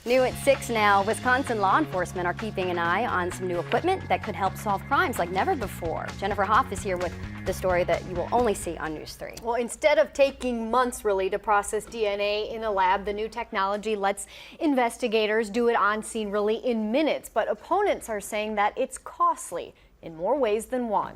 New at 6 now, Wisconsin law enforcement are keeping an eye on some new equipment that could help solve crimes like never before. Jennifer Hoff is here with the story that you will only see on News 3. Well, instead of taking months really to process DNA in a lab, the new technology lets investigators do it on scene really in minutes. But opponents are saying that it's costly in more ways than one.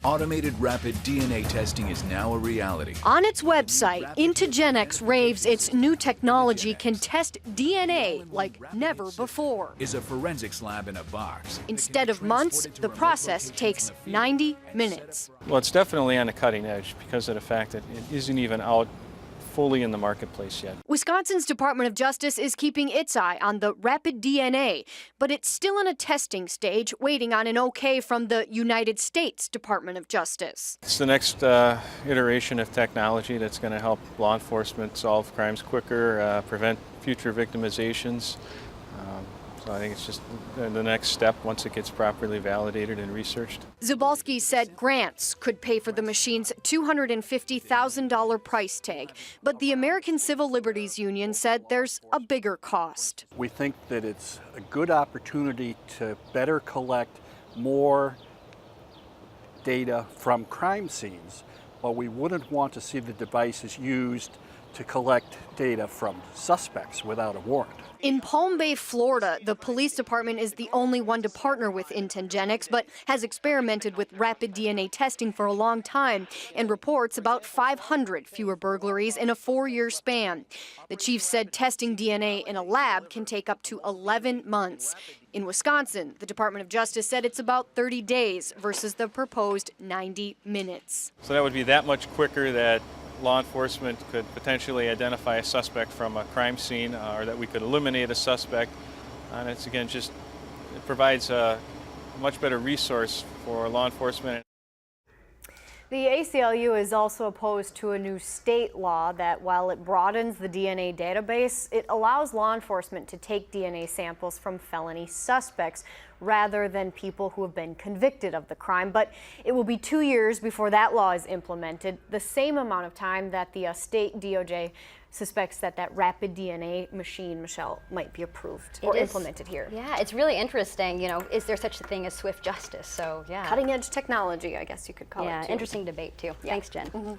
Automated rapid DNA testing is now a reality. On its website, InteGenX raves its new technology can test DNA like never before. Is a forensics lab in a box. Instead of months, the process takes 90 minutes. Well, it's definitely on the cutting edge because of the fact that it isn't even out fully in the marketplace yet. Wisconsin's Department of Justice is keeping its eye on the rapid DNA, but it's still in a testing stage, waiting on an okay from the United States Department of Justice. It's the next iteration of technology that's going to help law enforcement solve crimes quicker, prevent future victimizations. So I think it's just the next step once it gets properly validated and researched. Zabalski said grants could pay for the machine's $250,000 price tag, but the American Civil Liberties Union said there's a bigger cost. We think that it's a good opportunity to better collect more data from crime scenes, but we wouldn't want to see the devices used to collect data from suspects without a warrant. In Palm Bay, Florida, the police department is the only one to partner with InteGenX, but has experimented with rapid DNA testing for a long time and reports about 500 fewer burglaries in a 4-year span. The chief said testing DNA in a lab can take up to 11 months. In Wisconsin, the Department of Justice said it's about 30 days versus the proposed 90 minutes. So that would be that much quicker that law enforcement could potentially identify a suspect from a crime scene, or that we could eliminate a suspect. And it's again just, it provides a much better resource for law enforcement. The ACLU is also opposed to a new state law that, while it broadens the DNA database, it allows law enforcement to take DNA samples from felony suspects rather than people who have been convicted of the crime. But it will be 2 years before that law is implemented, the same amount of time that the state DOJ suspects that rapid DNA machine, Michelle, might be approved or implemented here. Yeah, it's really interesting. You know, is there such a thing as swift justice? So, yeah. Cutting edge technology, I guess you could call it. Yeah, interesting debate, too. Yeah. Thanks, Jen.